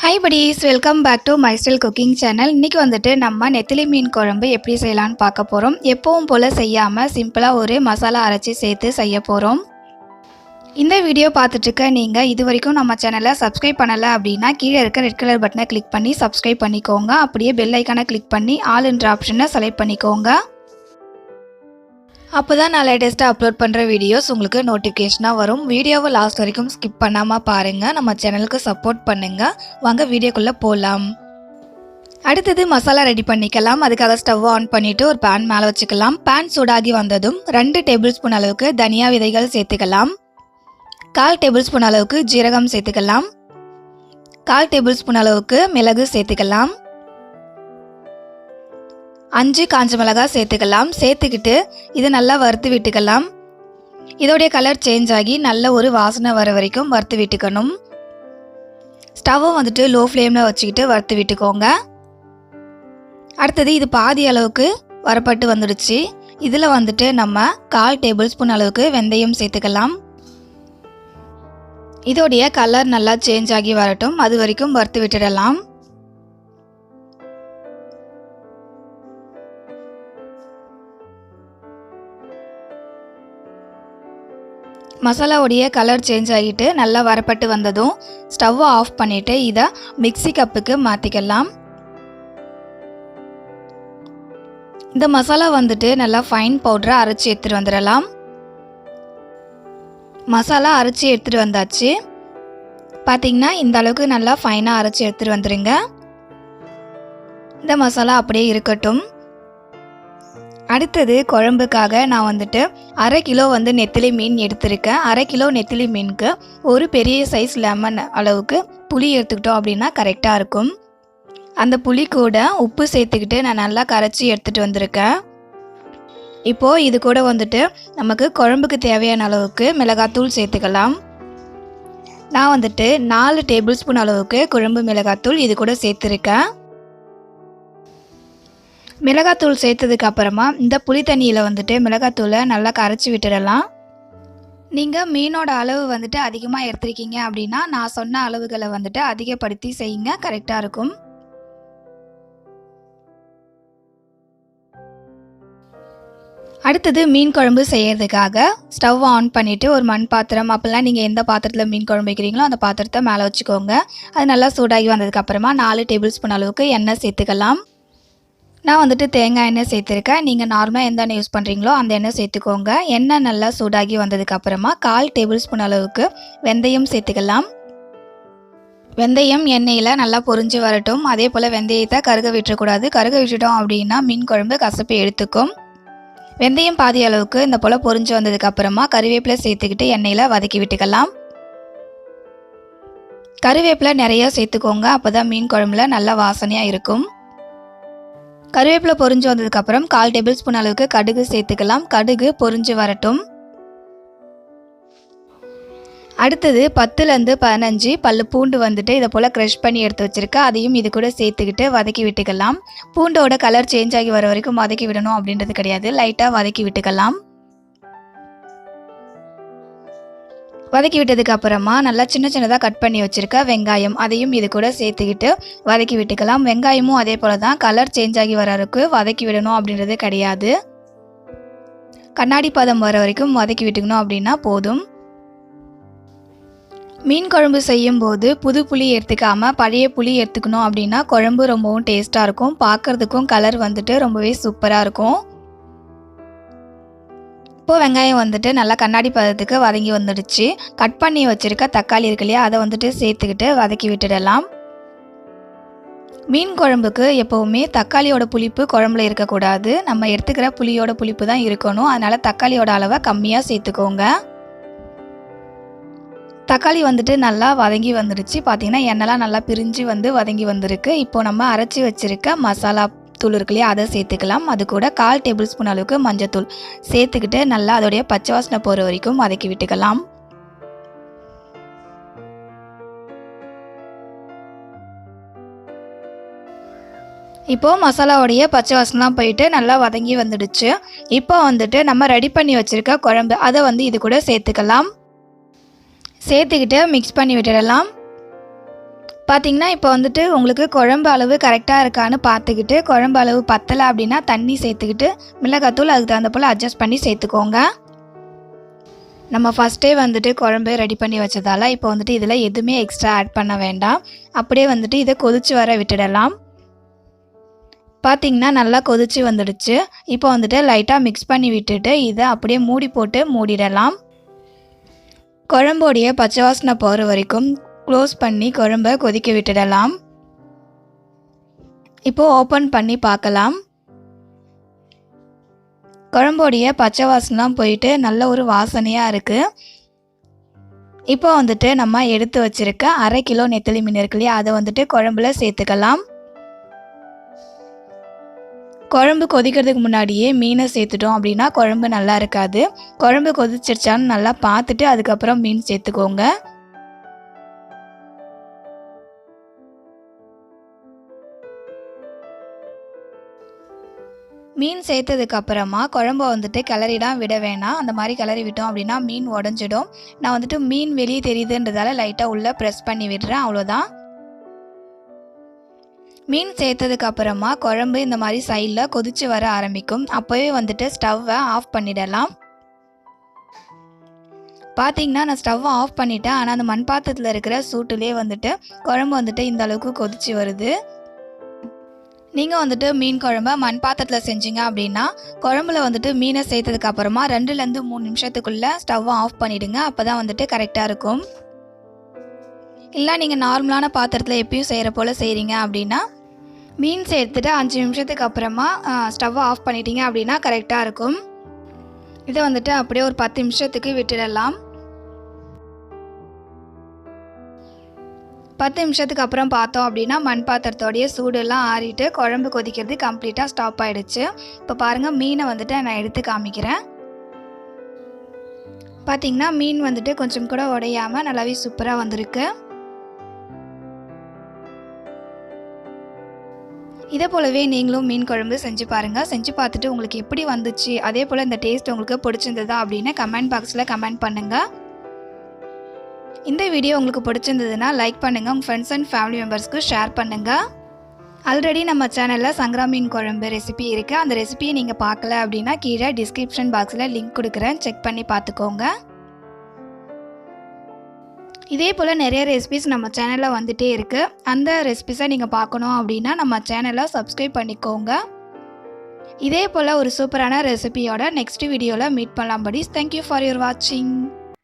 Hi buddies, welcome back to my style cooking channel. இன்னைக்கு வந்துட்டு நம்ம நெத்திலி மீன் குழம்பு எப்படி செய்யலாம்னு பார்க்க போறோம். எப்பவும் போல செய்யாம சிம்பிளா ஒரு மசாலா அரைச்சி சேர்த்து செய்ய போறோம். இந்த வீடியோ பார்த்துட்டு இருக்க நீங்க இதுவரைக்கும் நம்ம சேனலை சப்ஸ்கிரைப் பண்ணல அப்படின்னா கீழே இருக்க ரெட் கலர் பட்டனை கிளிக் பண்ணி சப்ஸ்கிரைப் பண்ணிக்கோங்க. அப்படியே பெல் ஐக்கானை கிளிக் பண்ணி ஆல் என்ற ஆப்ஷனை செலக்ட் பண்ணிக்கோங்க. அப்போதான் நான் லேட்டஸ்ட்டாக அப்லோட் பண்ணுற வீடியோஸ் உங்களுக்கு நோட்டிஃபிகேஷனாக வரும். வீடியோவை லாஸ்ட் வரைக்கும் ஸ்கிப் பண்ணாமல் பாருங்கள். நம்ம சேனலுக்கு சப்போர்ட் பண்ணுங்கள். வாங்க வீடியோக்குள்ளே போகலாம். அடுத்தது மசாலா ரெடி பண்ணிக்கலாம். அதுக்காக ஸ்டவ் ஆன் பண்ணிவிட்டு ஒரு பேன் மேலே வச்சுக்கலாம். பேன் சூடாகி வந்ததும் 2 டேபிள் ஸ்பூன் அளவுக்கு தனியா விதைகள் சேர்த்துக்கலாம். 1/4 டேபிள் ஸ்பூன் அளவுக்கு ஜீரகம் சேர்த்துக்கலாம். 1/4 டேபிள் ஸ்பூன் அளவுக்கு மிளகு சேர்த்துக்கலாம். 5 காஞ்ச மிளகாய் சேர்த்துக்கலாம். சேர்த்துக்கிட்டு இது நல்லா வறுத்து விட்டுக்கலாம். இதோடைய கலர் சேஞ்ச் ஆகி நல்ல ஒரு வாசனை வர வரைக்கும் வறுத்து விட்டுக்கணும். ஸ்டவ்வை வந்துட்டு லோ ஃப்ளேமில் வச்சுக்கிட்டு வறுத்து விட்டுக்கோங்க. அடுத்தது இது பாதி அளவுக்கு வரப்பட்டு வந்துடுச்சு. இதில் வந்துட்டு நம்ம 1/4 டேபிள் ஸ்பூன் அளவுக்கு வெந்தயம் சேர்த்துக்கலாம். இதோடைய கலர் நல்லா சேஞ்ச் ஆகி வரட்டும். அது வரைக்கும் வறுத்து விட்டுடலாம். மசாலாவுடைய கலர் சேஞ்ச் ஆகிட்டு நல்லா வரப்பட்டு வந்ததும் ஸ்டவ்வை ஆஃப் பண்ணிவிட்டு இதை மிக்ஸி கப்புக்கு மாற்றிக்கலாம். இந்த மசாலா வந்துட்டு நல்லா ஃபைன் பவுடரை அரைச்சி எடுத்துகிட்டு வந்துடலாம். மசாலா அரைச்சி எடுத்துகிட்டு வந்தாச்சு. பார்த்திங்கன்னா இந்த அளவுக்கு நல்லா ஃபைனாக அரைச்சி எடுத்துகிட்டு வந்துடுங்க. இந்த மசாலா அப்படியே இருக்கட்டும். அடுத்தது குழம்புக்காக நான் வந்துட்டு 1/2 கிலோ நெத்திலி மீன் எடுத்திருக்கேன். 1/2 கிலோ நெத்திலி மீனுக்கு ஒரு பெரிய சைஸ் லெமன் அளவுக்கு புளி எடுத்துக்கிட்டோம் அப்படின்னா கரெக்டாக இருக்கும். அந்த புளி கூட உப்பு சேர்த்துக்கிட்டு நான் நல்லா கரைச்சி எடுத்துகிட்டு வந்திருக்கேன். இப்போது இது கூட வந்துட்டு நமக்கு குழம்புக்கு தேவையான அளவுக்கு மிளகாத்தூள் சேர்த்துக்கலாம். நான் வந்துட்டு 4 டேபிள் ஸ்பூன் அளவுக்கு குழம்பு மிளகாத்தூள் இது கூட சேர்த்துருக்கேன். மிளகாத்தூள் சேர்த்ததுக்கு அப்புறமா இந்த புளி தண்ணியில் வந்துட்டு மிளகாத்தூளை நல்லா கரைச்சி விட்டுடலாம். நீங்கள் மீனோட அளவு வந்துட்டு அதிகமாக எடுத்துருக்கீங்க அப்படின்னா நான் சொன்ன அளவுகளை வந்துட்டு அதிகப்படுத்தி செய்யுங்க, கரெக்டாக இருக்கும். அடுத்தது மீன் குழம்பு செய்யறதுக்காக ஸ்டவ் ஆன் பண்ணிவிட்டு ஒரு மண் பாத்திரம், அப்போல்லாம் நீங்கள் எந்த பாத்திரத்தில் மீன் குழம்பு வைக்கிறீங்களோ அந்த பாத்திரத்தை மேலே வச்சுக்கோங்க. அது நல்லா சூடாகி வந்ததுக்கப்புறமா 4 டேபிள் ஸ்பூன் அளவுக்கு எண்ணெய் சேர்த்துக்கலாம். நான் வந்துட்டு தேங்காய் எண்ணெய் சேர்த்துருக்கேன். நீங்கள் நார்மலாக எந்த எண்ணெய் யூஸ் பண்ணுறீங்களோ அந்த எண்ணெய் சேர்த்துக்கோங்க. எண்ணெய் நல்லா சூடாகி வந்ததுக்கப்புறமா 1/4 டேபிள் ஸ்பூன் அளவுக்கு வெந்தயம் சேர்த்துக்கலாம். வெந்தயம் எண்ணெயில் நல்லா பொரிஞ்சு வரட்டும். அதே போல் வெந்தயத்தை கருக விட்டுறக்கூடாது. கருக விட்டுட்டோம் அப்படின்னா மீன் குழம்பு கசப்பு எடுத்துக்கும். வெந்தயம் பாதி அளவுக்கு இந்த போல் பொரிஞ்சு வந்ததுக்கப்புறமா கருவேப்பிலை சேர்த்துக்கிட்டு எண்ணெயில் வதக்கி விட்டுக்கலாம். கருவேப்பிலை நிறையா சேர்த்துக்கோங்க. அப்போ தான் மீன் குழம்புல நல்லா வாசனையாக இருக்கும். கருவேப்பிலை பொரிஞ்சு வந்ததுக்கப்புறம் 1/4 டேபிள் ஸ்பூன் அளவுக்கு கடுகு சேர்த்துக்கலாம். கடுகு பொரிஞ்சு வரட்டும். அடுத்தது 10லேருந்து 15 பல்லு பூண்டு வந்துட்டு இதை போல் க்ரஷ் பண்ணி எடுத்து வச்சுருக்கேன். அதையும் இது கூட சேர்த்துக்கிட்டு வதக்கி விட்டுக்கலாம். பூண்டோட கலர் சேஞ்ச் ஆகி வர வரைக்கும் வதக்கி விடணும் அப்படின்றது கிடையாது, லைட்டாக வதக்கி விட்டுக்கலாம். வதக்கி விட்டதுக்கு அப்புறமா நல்லா சின்ன சின்னதாக கட் பண்ணி வச்சுருக்க வெங்காயம் அதையும் இது கூட சேர்த்துக்கிட்டு வதக்கி விட்டுக்கலாம். வெங்காயமும் அதே போல் தான் கலர் சேஞ்ச் ஆகி வர வரைக்கும் வதக்கி விடணும் அப்படின்றது கிடையாது. கண்ணாடி பதம் வர வரைக்கும் வதக்கி விட்டுக்கணும் அப்படின்னா போதும். மீன் குழம்பு செய்யும்போது புது புளி எடுத்துக்காமல் பழைய புளி எடுத்துக்கணும் அப்படின்னா குழம்பு ரொம்பவும் டேஸ்ட்டாக இருக்கும். பார்க்குறதுக்கும் கலர் வந்துட்டு ரொம்பவே சூப்பராக இருக்கும். இப்போது வெங்காயம் வந்துட்டு நல்லா கண்ணாடி பதத்துக்கு வதங்கி வந்துடுச்சு. கட் பண்ணி வச்சுருக்க தக்காளி இருக்கு இல்லையா, அதை வந்துட்டு சேர்த்துக்கிட்டு வதக்கி விட்டுடலாம். மீன் குழம்புக்கு எப்போவுமே தக்காளியோட புளிப்பு குழம்புல இருக்கக்கூடாது. நம்ம எடுத்துக்கிற புளியோட புளிப்பு தான் இருக்கணும். அதனால் தக்காளியோட அளவை கம்மியாக சேர்த்துக்கோங்க. தக்காளி வந்துட்டு நல்லா வதங்கி வந்துடுச்சு. பார்த்திங்கன்னா எண்ணெய்லாம் நல்லா பிரிஞ்சு வதங்கி வந்திருக்கு. இப்போது நம்ம அரைச்சி வச்சுருக்க மசாலா தூள் இருக்கு இல்லையா, அதை சேர்த்துக்கலாம். அது கூட 1/4 டேபிள் ஸ்பூன் அளவுக்கு மஞ்சத்தூள் சேர்த்துக்கிட்டு நல்லா அதோடைய பச்சை வாசனை போகிற வரைக்கும் வதக்கி விட்டுக்கலாம். இப்போது மசாலாவுடைய பச்சை வாசனைலாம் போயிட்டு நல்லா வதங்கி வந்துடுச்சு. இப்போ வந்துட்டு நம்ம ரெடி பண்ணி வச்சுருக்க குழம்பு அதை இது கூட சேர்த்துக்கலாம். சேர்த்துக்கிட்டு மிக்ஸ் பண்ணி விட்டுடலாம். பார்த்தீங்கன்னா இப்போ வந்துட்டு உங்களுக்கு குழம்பு அளவு கரெக்டாக இருக்கான்னு பார்த்துக்கிட்டு, குழம்பு அளவு பத்தலை அப்படின்னா தண்ணி சேர்த்துக்கிட்டு, மிளகாத்தூள் அதுக்கு தகுந்த போல் அட்ஜஸ்ட் பண்ணி சேர்த்துக்கோங்க. நம்ம ஃபஸ்ட்டே வந்துட்டு குழம்பு ரெடி பண்ணி வச்சதால இப்போ வந்துட்டு இதில் எதுவுமே எக்ஸ்ட்ரா ஆட் பண்ண வேண்டாம். அப்படியே வந்துட்டு இதை கொதிச்சு வர விட்டுடலாம். பார்த்திங்கன்னா நல்லா கொதிச்சு வந்துடுச்சு. இப்போ வந்துட்டு லைட்டாக மிக்ஸ் பண்ணி விட்டுட்டு இதை அப்படியே மூடி போட்டு மூடிடலாம். குழம்போடைய பச்சை வாசனை போகிற வரைக்கும் க்ளோஸ் பண்ணி குழம்பை கொதிக்க விட்டுடலாம். இப்போது ஓப்பன் பண்ணி பார்க்கலாம். குழம்போடைய பச்சை வாசனைலாம் போயிட்டு நல்ல ஒரு வாசனையாக இருக்குது. இப்போ வந்துட்டு நம்ம எடுத்து வச்சுருக்க 1/2 கிலோ நெத்திலி மீன் இருக்கு இல்லையா, அதை வந்துட்டு குழம்புல சேர்த்துக்கலாம். குழம்பு கொதிக்கிறதுக்கு முன்னாடியே மீனை சேர்த்துட்டோம் அப்படின்னா குழம்பு நல்லா இருக்காது. குழம்பு கொதிச்சிருச்சான்னு நல்லா பார்த்துட்டு அதுக்கப்புறம் மீன் சேர்த்துக்கோங்க. மீன் சேர்த்ததுக்கு அப்புறமா குழம்பு வந்துட்டு கிளறிலாம் விட வேணாம். அந்த மாதிரி கிளறி விட்டோம் அப்படின்னா மீன் உடஞ்சிடும். நான் வந்துட்டு மீன் வெளியே தெரியுதுன்றதால லைட்டாக உள்ளே ப்ரெஸ் பண்ணி விடுறேன், அவ்வளோதான். மீன் சேர்த்ததுக்கு அப்புறமா குழம்பு இந்த மாதிரி சைடில் கொதிச்சு வர ஆரம்பிக்கும். அப்போவே வந்துட்டு ஸ்டவ்வை ஆஃப் பண்ணிடலாம். பார்த்தீங்கன்னா நான் ஸ்டவ்வை ஆஃப் பண்ணிட்டேன். ஆனால் அந்த மண் பாத்திரத்தில் இருக்கிற சூட்டுலேயே வந்துட்டு குழம்பு வந்துட்டு இந்த அளவுக்கு கொதிச்சு வருது. நீங்கள் வந்துட்டு மீன் குழம்பை மண் பாத்திரத்தில் செஞ்சீங்க அப்படின்னா குழம்புல வந்துட்டு மீனை சேர்த்ததுக்கு அப்புறமா 2லேருந்து 3 நிமிஷத்துக்குள்ளே ஸ்டவ்வை ஆஃப் பண்ணிவிடுங்க. அப்போ தான் வந்துட்டு கரெக்டாக இருக்கும். இல்லை நீங்கள் நார்மலான பாத்திரத்தில் எப்பயும் செய்கிற போல் செய்கிறீங்க அப்படின்னா மீன் சேர்த்துட்டு 5 நிமிஷத்துக்கு அப்புறமா ஸ்டவ்வை ஆஃப் பண்ணிட்டீங்க அப்படின்னா கரெக்டாக இருக்கும். இதை வந்துட்டு அப்படியே ஒரு 10 நிமிஷத்துக்கு விட்டுடலாம். 10 நிமிஷத்துக்கு அப்புறம் பார்த்தோம் அப்படின்னா மண் பாத்திரத்தோடைய சூடெல்லாம் ஆறிட்டு குழம்பு கொதிக்கிறது கம்ப்ளீட்டாக ஸ்டாப் ஆகிடுச்சு. இப்போ பாருங்கள், மீனை வந்துட்டு நான் எடுத்து காமிக்கிறேன். பார்த்தீங்கன்னா மீன் வந்துட்டு கொஞ்சம் கூட உடையாமல் நல்லாவே சூப்பராக வந்திருக்கு. இதே போலவே நீங்களும் மீன் குழம்பு செஞ்சு பாருங்கள். செஞ்சு பார்த்துட்டு உங்களுக்கு எப்படி வந்துச்சு, அதே போல் இந்த டேஸ்ட் உங்களுக்கு பிடிச்சிருந்ததா அப்படின்னு கமெண்ட் பாக்ஸில் கமெண்ட் பண்ணுங்கள். இந்த வீடியோ உங்களுக்கு பிடிச்சிருந்ததுன்னா லைக் பண்ணுங்கள், உங்கள் ஃப்ரெண்ட்ஸ் அண்ட் ஃபேமிலி மெம்பர்ஸ்க்கு ஷேர் பண்ணுங்கள். ஆல்ரெடி நம்ம சேனலில் சங்கரா மீன் குழம்பு ரெசிபி இருக்குது. அந்த ரெசிபியை நீங்கள் பார்க்கல அப்படின்னா கீழே டிஸ்கிரிப்ஷன் பாக்ஸில் லிங்க் கொடுக்குறேன், செக் பண்ணி பார்த்துக்கோங்க. இதே போல் நிறைய ரெசிபிஸ் நம்ம சேனலில் வந்துகிட்டே இருக்குது. அந்த ரெசிபிஸை நீங்கள் பார்க்கணும் அப்படின்னா நம்ம சேனலை சப்ஸ்கிரைப் பண்ணிக்கோங்க. இதே போல் ஒரு சூப்பரான ரெசிபியோட நெக்ஸ்ட் வீடியோவில் மீட் பண்ணலாம். படிஸ், தேங்க்யூ ஃபார் யுவர் வாட்சிங்.